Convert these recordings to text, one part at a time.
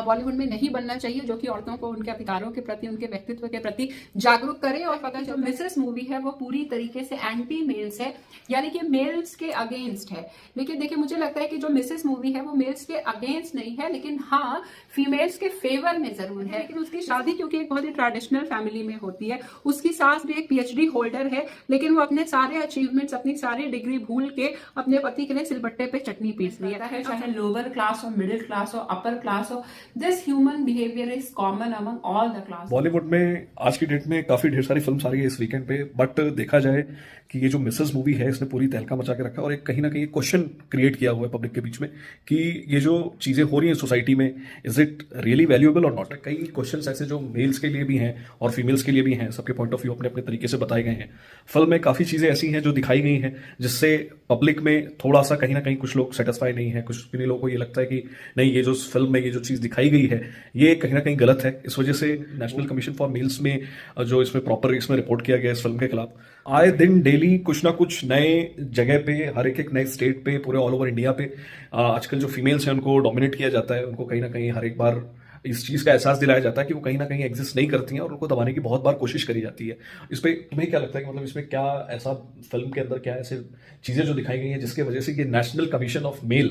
बॉलीवुड में नहीं बनना चाहिए, जो कि औरतों को उनके अधिकारों के प्रति, उनके व्यक्तित्व के प्रति जागरूक करे। और पता जो मिसेस मूवी है वो पूरी तरीके से एंटी मेल्स है, यानी कि मेल्स के अगेंस्ट है। लेकिन देखिए, मुझे लगता है कि जो मिसेस मूवी है वो मेल्स के अगेंस्ट नहीं है, लेकिन हाँ फीमेल्स के फेवर में जरूर है। लेकिन उसकी शादी क्योंकि एक बहुत ही ट्रेडिशनल फैमिली में होती है, उसकी सास भी एक पीएचडी होल्डर है, लेकिन वो अपने सारे अचीवमेंट्स, अपनी सारी डिग्री भूल के अपने पति के लिए सिलबट्टे पे चटनी पीस रही है। चाहे लोअर क्लास हो, मिडिल क्लास हो, अपर क्लास हो, this human behaviour is common among all the class. Bollywood में आज की डेट में काफी ढेर सारी फिल्म आ रही है इस वीकेंड पे, बट देखा जाए कि ये जो मिसेस मूवी है इसने पूरी तहलका मचा के रखा है और एक कहीं ना कहीं क्वेश्चन क्रिएट किया हुआ है पब्लिक के बीच में कि ये जो चीजें हो रही हैं सोसाइटी में, इज इट रियली वैल्यूएबल और नॉट। कई क्वेश्चंस ऐसे जो मेल्स के लिए भी हैं और फीमेल्स के लिए भी हैं, सबके पॉइंट ऑफ व्यू अपने अपने तरीके से बताए गए हैं। फिल्म में काफी चीजें ऐसी हैं जो दिखाई गई हैं जिससे पब्लिक में थोड़ा सा कहीं ना कहीं कुछ लोग सेटिस्फाई नहीं है, कुछ किन्हीं लोगों को ये लगता है कि नहीं, ये जो फिल्म में ये जो चीज दिखाई गई है ये कहीं ना कहीं गलत है। इस वजह से नेशनल कमीशन फॉर मेल्स में जो इसमें प्रॉपर इसमें रिपोर्ट किया गया इस फिल्म के खिलाफ, आए दिन डेली कुछ ना कुछ नए जगह पे, हर एक नए स्टेट पे, पूरे ऑल ओवर इंडिया पे आजकल जो फीमेल्स हैं उनको डोमिनेट किया जाता है। उनको कहीं ना कहीं हर एक बार इस चीज का एहसास दिलाया जाता है कि वो कहीं ना कहीं एग्जिस्ट नहीं करती हैं और उनको दबाने की बहुत बार कोशिश करी जाती है। इस पे तुम्हें क्या लगता है कि मतलब इसमें क्या ऐसा, फिल्म के अंदर क्या ऐसे चीजें जो दिखाई गई हैं जिसके वजह से ये नेशनल कमीशन ऑफ मेल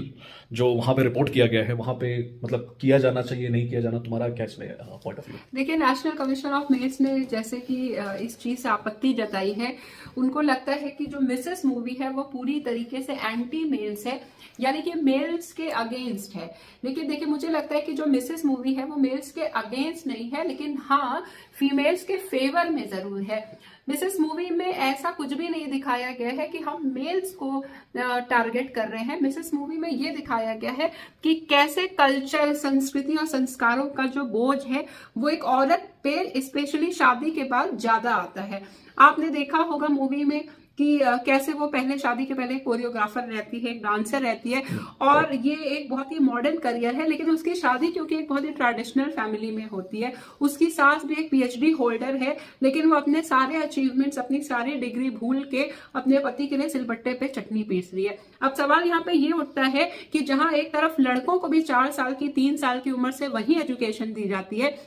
जो वहां पे रिपोर्ट किया गया है वहां पे मतलब किया जाना चाहिए, नहीं किया जाना, तुम्हारा क्या इसमें पॉइंट ऑफ व्यू? देखिए, नेशनल कमीशन ऑफ मेल्स ने जैसे कि इस चीज से आपत्ति जताई है। उनको लगता है कि जो मिसेस मूवी है वो पूरी तरीके से एंटी मेल्स है, यानी कि मेल्स के अगेंस्ट है। लेकिन देखिए, मुझे लगता है कि जो मिसेस मूवी है वो मेल्स के अगेंस्ट नहीं है, लेकिन हाँ फीमेल्स के फेवर में जरूर है। मिसेस मूवी में ऐसा कुछ भी नहीं दिखाया गया है कि हम मेल्स को टारगेट कर रहे हैं। मिसेस मूवी में ये दिखाया गया है कि कैसे कल्चर, संस्कृति और संस्कारों का जो बोझ है वो एक औरत पे स्पेशली शादी के बाद ज्यादा आता है। आपने देखा होगा मूवी में कि कैसे वो पहले शादी के पहले कोरियोग्राफर रहती है, एक डांसर रहती है, और ये एक बहुत ही मॉडर्न करियर है, लेकिन उसकी शादी क्योंकि एक बहुत ही ट्रेडिशनल फैमिली में होती है, उसकी सास भी एक पीएचडी होल्डर है, लेकिन वो अपने सारे अचीवमेंट्स, अपनी सारी डिग्री भूल के अपने पति के लिए सिलबट्टे पे चटनी पीस रही है। अब सवाल यहाँ पे ये उठता है कि जहां एक तरफ लड़कों को भी 4 साल की, 3 साल की उम्र से वही एजुकेशन दी जाती है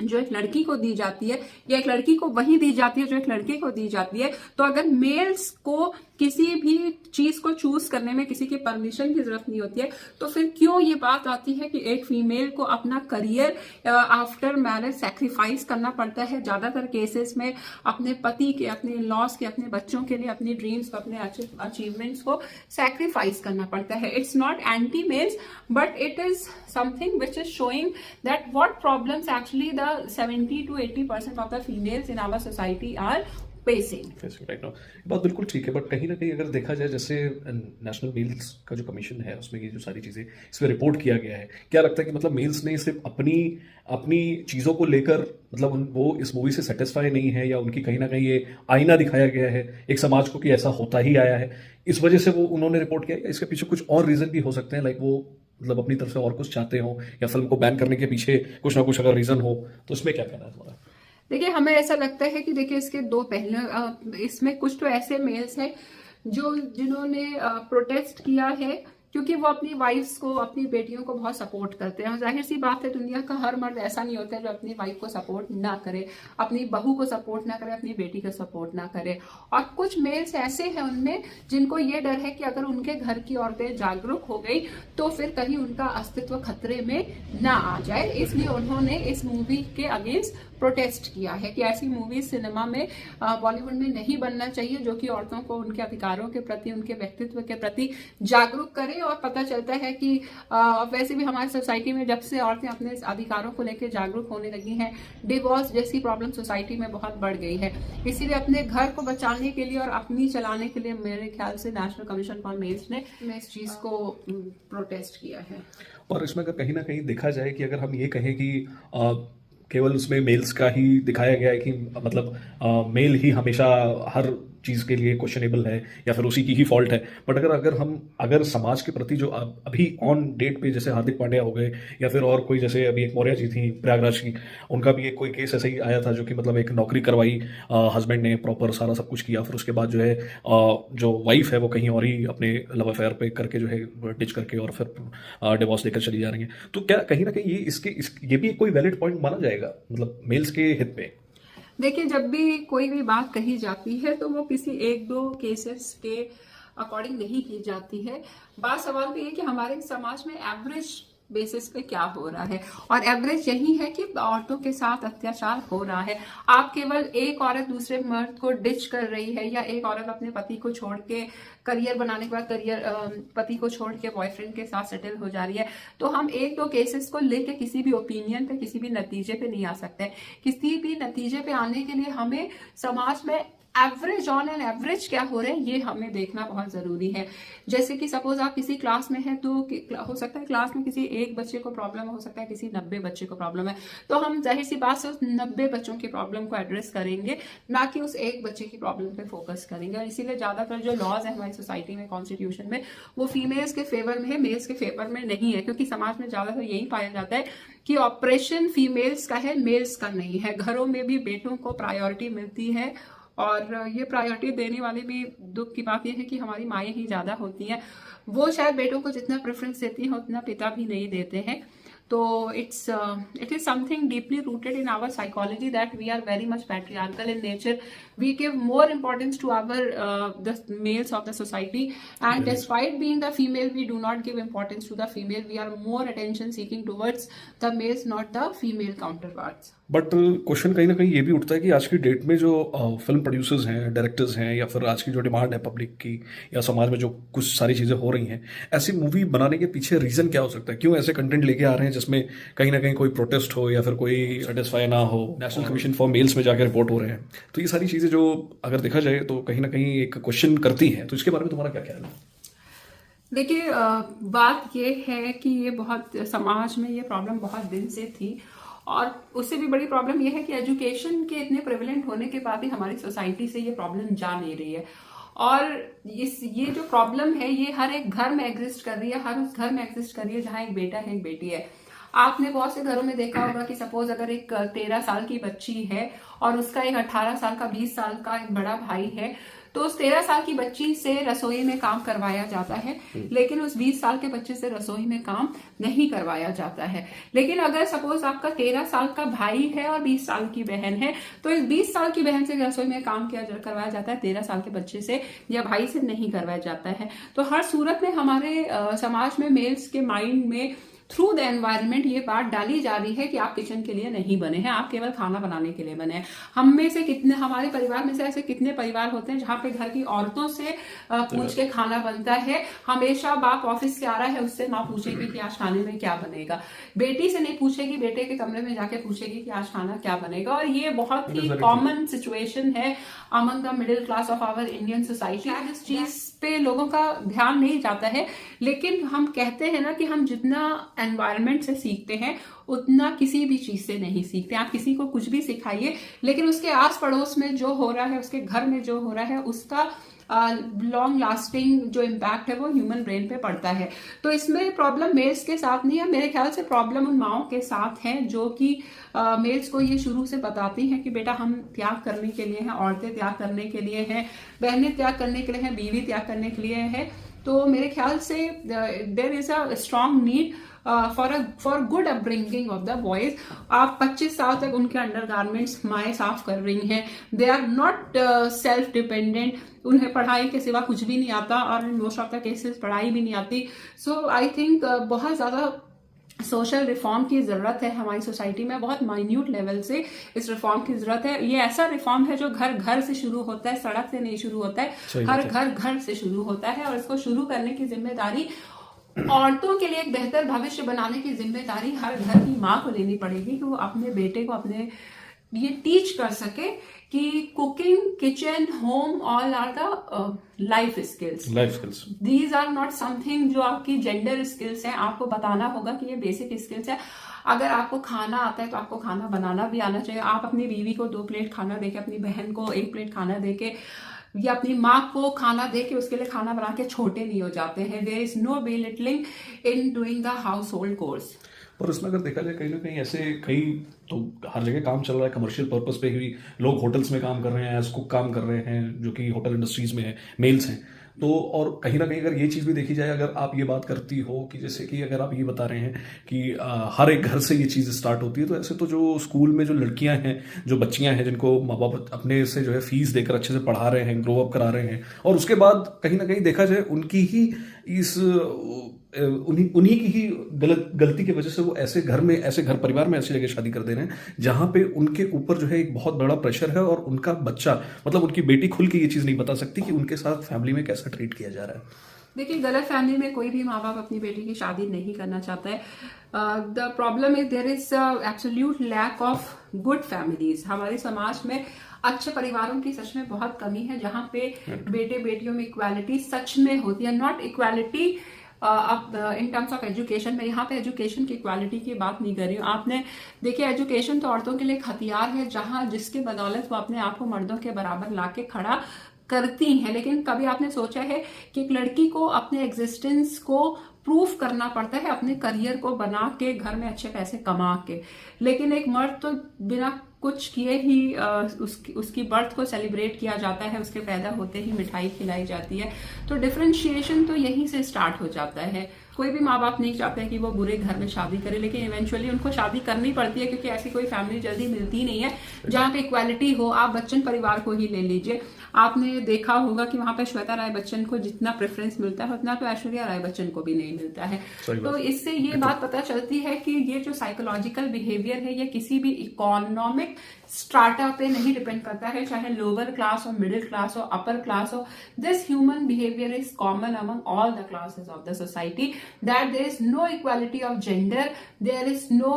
जो एक लड़की को दी जाती है, या एक लड़की को वही दी जाती है जो एक लड़के को दी जाती है, तो अगर मेल्स को किसी भी चीज को चूज करने में किसी की परमिशन की जरूरत नहीं होती है, तो फिर क्यों ये बात आती है कि एक फीमेल को अपना करियर आफ्टर मैरिज सैक्रिफाइस करना पड़ता है। ज्यादातर केसेस में अपने पति के, अपने लॉस के, अपने बच्चों के लिए, अपनी ड्रीम्स को, अपने अचीवमेंट्स को सैक्रिफाइस करना पड़ता है। It's not anti males, but it is something which is showing that what problems actually the 70 to 80% of the females in our society are facing right now। बात बिल्कुल ठीक है, बट कहीं ना कहीं अगर देखा जाए, जैसे नेशनल मेल्स का जो कमीशन है उसमें ये जो सारी चीजें इसमें रिपोर्ट किया गया है, क्या लगता है कि मतलब मेल्स ने सिर्फ अपनी चीजों को लेकर मतलब वो इस मूवी से सेटिस्फाई नहीं है, या उनकी कहीं ना कहीं ये आईना दिखाया गया है एक समाज को कि ऐसा होता ही आया है, इस वजह से वो उन्होंने रिपोर्ट किया? इसके पीछे कुछ और रीजन भी हो सकते हैं, लाइक वो मतलब अपनी तरफ से और कुछ चाहते हो, या फिल्म को बैन करने के पीछे कुछ ना कुछ अगर रीजन हो, तो इसमें क्या कहना है तुम्हारा? देखिए, हमें ऐसा लगता है कि देखिए इसके दो पहलू, इसमें कुछ तो ऐसे मेल्स हैं जिन्होंने प्रोटेस्ट किया है क्योंकि वो अपनी वाइफ्स को, अपनी बेटियों को बहुत सपोर्ट करते हैं। और जाहिर सी बात है, दुनिया का हर मर्द ऐसा नहीं होता है जो अपनी वाइफ को सपोर्ट ना करे, अपनी बहू को सपोर्ट ना करे, अपनी बेटी को सपोर्ट ना करे। और कुछ मेल्स ऐसे हैं उनमें जिनको ये डर है कि अगर उनके घर की औरतें जागरूक हो गई तो फिर कहीं उनका अस्तित्व खतरे में ना आ जाए, इसलिए उन्होंने इस मूवी के अगेंस्ट प्रोटेस्ट किया है कि ऐसी मूवीज सिनेमा में, बॉलीवुड में नहीं बनना चाहिए जो कि औरतों को उनके अधिकारों के प्रति, उनके व्यक्तित्व के प्रति जागरूक करे। और पता चलता है कि वैसे भी हमारी सोसाइटी में जब से औरतें अपने अधिकारों को लेकर जागरूक होने लगी हैं, डिवोर्स जैसी प्रॉब्लम सोसाइटी में बहुत बढ़ गई है। इसीलिए अपने घर को बचाने के लिए और अपनी चलाने के लिए मेरे ख्याल से नेशनल कमीशन फॉर मेल्स ने इस चीज को प्रोटेस्ट किया है। और इसमें अगर कहीं ना कहीं देखा जाए कि अगर हम ये कहें कि केवल उसमें मेल्स का ही दिखाया गया है कि मतलब मेल ही हमेशा हर चीज़ के लिए क्वेश्चनेबल है या फिर उसी की ही फॉल्ट है। बट अगर समाज के प्रति जो अभी ऑन डेट पे जैसे हार्दिक पांड्या हो गए या फिर और कोई, जैसे अभी एक मौर्या जी थी प्रयागराज की, उनका भी एक कोई केस ऐसे ही आया था जो कि मतलब एक नौकरी करवाई हस्बैंड ने, प्रॉपर सारा सब कुछ किया, फिर उसके बाद जो है जो वाइफ है वो कहीं और ही अपने लव अफेयर पे करके जो है डिच करके और फिर डिवोर्स लेकर चली जा रही है। तो क्या कहीं ना कहीं ये भी कोई वैलिड पॉइंट माना जाएगा मतलब मेल्स के हित में? देखिए, जब भी कोई भी बात कही जाती है तो वो किसी एक दो केसेस के अकॉर्डिंग नहीं की जाती है। बात सवाल तो ये कि हमारे समाज में एवरेज बेसिस पे क्या हो रहा है, और एवरेज यही है कि औरतों के साथ अत्याचार हो रहा है। आप केवल एक औरत दूसरे मर्द को डिच कर रही है, या एक औरत अपने पति को छोड़ के करियर बनाने के बाद पति को छोड़ के बॉयफ्रेंड के साथ सेटल हो जा रही है, तो हम एक दो केसेस को लेके किसी भी ओपिनियन पे, किसी भी नतीजे पे नहीं आ सकते। किसी भी नतीजे पे आने के लिए हमें समाज में एवरेज ऑन एन एवरेज क्या हो रहे हैं ये हमें देखना बहुत जरूरी है। जैसे कि सपोज आप किसी क्लास में हैं तो हो सकता है क्लास में किसी एक बच्चे को प्रॉब्लम, हो सकता है किसी 90 बच्चे को प्रॉब्लम है, तो हम जाहिर सी बात से उस 90 बच्चों की प्रॉब्लम को एड्रेस करेंगे, ना कि उस एक बच्चे की प्रॉब्लम पे फोकस करेंगे। और इसीलिए ज्यादातर जो लॉज है हमारी सोसाइटी में, कॉन्स्टिट्यूशन में, वो फीमेल्स के फेवर में है, मेल्स के फेवर में नहीं है, क्योंकि समाज में ज्यादातर यही पाया जाता है कि ऑपरेशन फीमेल्स का है, मेल्स का नहीं है। घरों में भी बेटों को प्रायोरिटी मिलती है, और ये प्रायोरिटी देने वाले भी, दुख की बात यह है कि हमारी माएँ ही ज्यादा होती हैं। वो शायद बेटों को जितना प्रेफरेंस देती हैं उतना पिता भी नहीं देते हैं। तो it is something deeply rooted in our psychology that we are very much patriarchal in nature. We give more importance to our the males of the society, and despite being the female, we do not give importance to the female. We are more attention seeking towards the males, not the female counterparts. But question कहीं ना कहीं ये भी उठता है कि आज की डेट में जो फिल्म प्रोड्यूसर्स हैं, डायरेक्टर्स हैं, या फिर आज की जो डिमांड है पब्लिक की या समाज में जो कुछ सारी चीज़ें हो रही हैं, ऐसी मूवी बनाने के पीछे रीज़न क्या हो सकता है? क्यों ऐसे कंटेंट लेके आ रहे हैं जिसमें कहीं ना कहीं कोई प्रोटेस्ट हो या फिर कोई सेटिस्फाई ना हो? नेशनल कमीशन फॉर मेल्स में जाकर रिपोर्ट हो रहे हैं, तो ये सारी चीज़ें जो अगर देखा जाए तो कहीं ना कहीं एक क्वेश्चन करती हैं। तो इसके बारे में तुम्हारा क्या ख्याल है? देखिए, बात ये है कि ये बहुत समाज में ये प्रॉब्लम बहुत दिन से थी, और उससे भी बड़ी प्रॉब्लम ये है कि एजुकेशन के इतने प्रेवलेंट होने के बाद भी हमारी सोसाइटी से ये प्रॉब्लम जा नहीं रही है। और ये जो प्रॉब्लम है ये हर एक घर में एग्जिस्ट कर रही है, हर उस घर में एग्जिस्ट कर रही है जहाँ एक बेटा है, एक बेटी है। आपने बहुत से घरों में देखा होगा कि सपोज अगर एक 13 साल की बच्ची है और उसका एक 18 साल का, 20 साल का एक बड़ा भाई है, तो उस 13 साल की बच्ची से रसोई में काम करवाया जाता है, लेकिन उस 20 साल के बच्चे से रसोई में काम नहीं करवाया जाता है। लेकिन अगर सपोज आपका 13 साल का भाई है और 20 साल की बहन है, तो इस 20 साल की बहन से रसोई में काम करवाया जाता है, 13 साल के बच्चे से या भाई से नहीं करवाया जाता है। तो हर सूरत में हमारे समाज में मेल्स के माइंड में थ्रू द एनवायरनमेंट ये बात डाली जा रही है कि आप किचन के लिए नहीं बने हैं, आप केवल खाना बनाने के लिए बने हैं। हम में से कितने, हमारे परिवार में से ऐसे कितने परिवार होते हैं जहाँ पे घर की औरतों से पूछ के खाना बनता है। हमेशा बाप ऑफिस से आ रहा है, उससे माँ पूछेगी कि आज खाने में क्या बनेगा, बेटी से नहीं पूछेगी, बेटे के कमरे में जाके पूछेगी कि आज खाना क्या बनेगा। और ये बहुत ही कॉमन सिचुएशन है among the middle class of our Indian society. इस चीज पे लोगों का ध्यान नहीं जाता है, लेकिन हम कहते हैं ना कि हम जितना एनवायरनमेंट से सीखते हैं उतना किसी भी चीज से नहीं सीखते। आप किसी को कुछ भी सिखाइए, लेकिन उसके आस पड़ोस में जो हो रहा है, उसके घर में जो हो रहा है, उसका लॉन्ग लास्टिंग जो इम्पैक्ट है वो ह्यूमन ब्रेन पे पड़ता है। तो इसमें प्रॉब्लम मेल्स के साथ नहीं है, मेरे ख्याल से प्रॉब्लम उन माओं के साथ है जो कि मेल्स को ये शुरू से बताती हैं कि बेटा हम त्याग करने के लिए हैं, औरतें त्याग करने के लिए हैं, बहनें त्याग करने के लिए हैं, बीवी त्याग करने के लिए है। तो मेरे ख्याल से there is a strong need for good upbringing of the boys. आप 25 साल तक उनके अंडरगारमेंट्स माएँ साफ कर रही हैं, they are not self dependent, उन्हें पढ़ाई के सिवा कुछ भी नहीं आता, और in most of the cases पढ़ाई भी नहीं आती। सो आई थिंक बहुत ज्यादा सोशल रिफॉर्म की जरूरत है हमारी सोसाइटी में, बहुत माइन्यूट लेवल से इस रिफॉर्म की जरूरत है। ये ऐसा रिफॉर्म है जो घर घर से शुरू होता है, सड़क से नहीं शुरू होता है, हर घर घर से शुरू होता है। और इसको शुरू करने की जिम्मेदारी, औरतों के लिए एक बेहतर भविष्य बनाने की जिम्मेदारी हर घर की माँ को लेनी पड़ेगी, कि वो अपने बेटे को अपने ये टीच कर सके कि cooking, kitchen, home all are the life skills. These are not something जो आपकी जेंडर स्किल्स हैं। आपको बताना होगा कि ये बेसिक स्किल्स है। अगर आपको खाना आता है तो आपको खाना बनाना भी आना चाहिए। आप अपनी बीवी को 2 प्लेट खाना देके, अपनी बहन को 1 प्लेट खाना देके या अपनी माँ को खाना दे के उसके लिए खाना बना के छोटे नहीं हो जाते हैं। There is no belittling in doing the household chores. पर इसमें अगर देखा जाए कहीं ना कहीं ऐसे कई तो हर जगह काम चल रहा है, कमर्शियल पर्पस पे ही लोग होटल्स में काम कर रहे हैं, एज कुक काम कर रहे हैं जो कि होटल इंडस्ट्रीज में है, मेल्स हैं। तो और कहीं ना कहीं अगर ये चीज़ भी देखी जाए, अगर आप ये बात करती हो कि जैसे कि अगर आप ये बता रहे हैं कि हर एक घर से ये चीज़ स्टार्ट होती है, तो ऐसे तो जो स्कूल में जो लड़कियां हैं, जो बच्चियां हैं, जिनको माँ बाप अपने से जो है फीस देकर अच्छे से पढ़ा रहे हैं, ग्रो अप करा रहे हैं, और उसके बाद कहीं ना कहीं देखा जाए उनकी ही इस उन्हीं की ही गलती की वजह से वो ऐसे घर में, ऐसे घर परिवार में ऐसी जगह शादी कर दे रहे हैं जहां पे उनके ऊपर जो है एक बहुत बड़ा प्रेशर है, और उनका बच्चा मतलब उनकी बेटी खुल के ये चीज़ नहीं बता सकती कि उनके साथ फैमिली में कैसा ट्रीट किया जा रहा है। देखिए, गलत फैमिली में कोई भी माँ बाप अपनी बेटी की शादी नहीं करना चाहता है। The problem is there is absolute lack of good families. हमारे समाज में अच्छे परिवारों की सच में बहुत कमी है, जहाँ पे बेटे बेटियों में इक्वालिटी सच में होती है। नॉट इक्वालिटी अब इन टर्म्स ऑफ एजुकेशन में, यहाँ पे एजुकेशन की इक्वालिटी की बात नहीं कर रही हूँ। आपने देखिए, एजुकेशन तो औरतों के लिए एक हथियार है, जहाँ जिसके बदौलत वो अपने आप को मर्दों के बराबर लाके खड़ा करती हैं। लेकिन कभी आपने सोचा है कि एक लड़की को अपने एग्जिस्टेंस को प्रूफ करना पड़ता है अपने करियर को बना के, घर में अच्छे पैसे कमा के, लेकिन एक मर्द तो बिना कुछ किए ही उसकी बर्थ को सेलिब्रेट किया जाता है, उसके पैदा होते ही मिठाई खिलाई जाती है। तो डिफरेंशिएशन तो यहीं से स्टार्ट हो जाता है। कोई भी माँ बाप नहीं चाहते कि वो बुरे घर में शादी करे, लेकिन इवेंचुअली उनको शादी करनी पड़ती है, क्योंकि ऐसी कोई फैमिली जल्दी मिलती नहीं है जहाँ पे इक्वालिटी हो। आप बच्चन परिवार को ही ले लीजिए, आपने देखा होगा कि वहां पे श्वेता राय बच्चन को जितना प्रेफरेंस मिलता है उतना तो ऐश्वर्या राय बच्चन को भी नहीं मिलता है। तो इससे ये बात पता चलती है कि ये जो साइकोलॉजिकल बिहेवियर है, ये किसी भी इकोनॉमिक स्ट्राटा पे नहीं डिपेंड करता है, चाहे लोअर क्लास हो, मिडिल क्लास हो, अपर क्लास हो। This human behaviour is common among all the classes of the society, that there is no equality of gender, there is no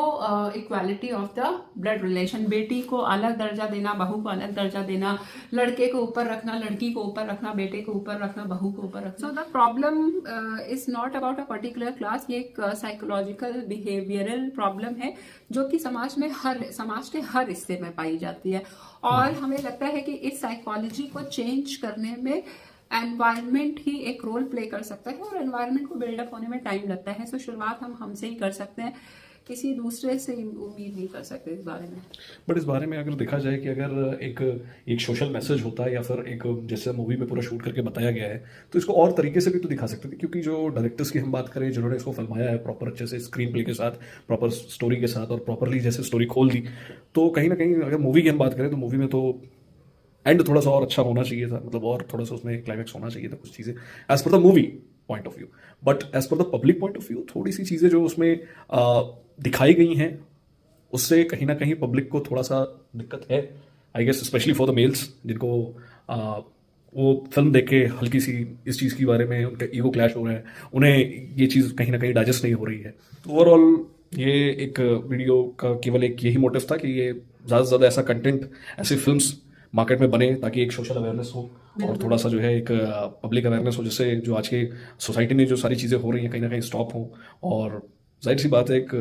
equality of the blood relation. बेटी को अलग दर्जा देना, बहू को अलग दर्जा देना, लड़के को ऊपर रखना, लड़की को ऊपर रखना, बेटे को ऊपर रखना, बहू को ऊपर रखना। So the problem is not about a particular class, ये एक साइकोलॉजिकल बिहेवियरल प्रॉब्लम है जो कि समाज के हर हिस्से में पाई जाती है। और हमें लगता है कि इस साइकोलॉजी को चेंज करने में एनवायरनमेंट ही एक रोल प्ले कर सकता है, और एनवायरनमेंट को बिल्डअप होने में टाइम लगता है। सो शुरुआत हम हमसे ही कर सकते हैं, किसी दूसरे से उम्मीद नहीं कर सकते इस बारे में। बट इस बारे में अगर देखा जाए कि अगर एक सोशल मैसेज होता है, या फिर एक जैसे मूवी में पूरा शूट करके बताया गया है, तो इसको और तरीके से भी तो दिखा सकते थे। क्योंकि जो डायरेक्टर्स की हम बात करें, जिन्होंने इसको फिल्माया है प्रॉपर अच्छे से स्क्रीन प्ले के साथ, प्रॉपर स्टोरी के साथ, और प्रॉपरली जैसे स्टोरी खोल दी, तो कहीं ना कहीं अगर मूवी की हम बात करें तो मूवी में तो एंड थोड़ा सा और अच्छा होना चाहिए था, मतलब और थोड़ा सा उसमें क्लाइमैक्स होना चाहिए था, कुछ चीज़ें as per the movie point of view. But as per the public point of view थोड़ी सी चीज़ें जो उसमें दिखाई गई हैं, उससे कहीं ना कहीं पब्लिक को थोड़ा सा दिक्कत है, I guess specially for the males, जिनको वो फिल्म देख के हल्की सी इस चीज़ के बारे में उनका ईगो क्लैश हो रहा है, उन्हें ये चीज़ कहीं ना कहीं डाइजेस्ट नहीं हो रही है। ओवरऑल ये एक वीडियो का केवल एक यही मोटिव था कि ये ज़्यादा से ज़्यादा ऐसा कंटेंट, ऐसे फिल्म्स मार्केट में बने, ताकि एक सोशल अवेयरनेस हो और थोड़ा सा जो है एक पब्लिक अवेयरनेस हो, जिससे जो आज की सोसाइटी में जो सारी चीज़ें हो रही हैं कहीं ना कहीं स्टॉप हो, और जाहिर सी बात है एक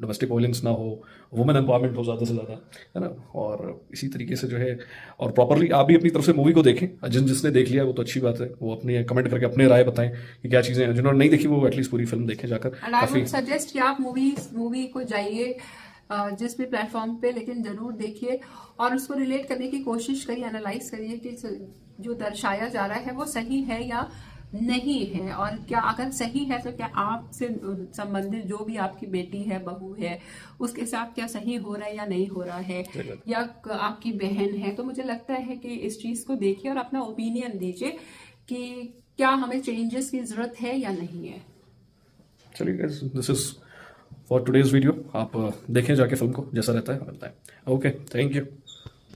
डोमेस्टिक वायलेंस ना हो, वुमेन एम्पावरमेंट हो ज़्यादा से ज़्यादा, है ना। और इसी तरीके से जो है, और प्रॉपरली आप भी अपनी तरफ से मूवी को देखें, जिसने देख लिया वो तो अच्छी बात है, वो अपनी कमेंट करके अपने राय बताएं कि क्या चीज़ें हैं। जिन्होंने नहीं देखी वो एटलीस्ट पूरी फिल्म देखें जाकर। काफ़ी सजेस्ट कि आप मूवी को जाइए जिस भी प्लेटफॉर्म पे, लेकिन जरूर देखिए और उसको रिलेट करने की कोशिश करिए, एनालाइज करिए कि जो दर्शाया जा रहा है वो सही है या नहीं है, और क्या अगर सही है तो क्या आपसे संबंधित जो भी आपकी बेटी है, बहू है, उसके साथ क्या सही हो रहा है या नहीं हो रहा है, या आपकी बहन है। तो मुझे लगता है कि इस चीज को देखिए और अपना ओपिनियन दीजिए कि क्या हमें चेंजेस की जरूरत है या नहीं है। चलिए guys, this is for today's video. आप देखें जाके फिल्म को, जैसा रहता है बताएं। Okay, thank you.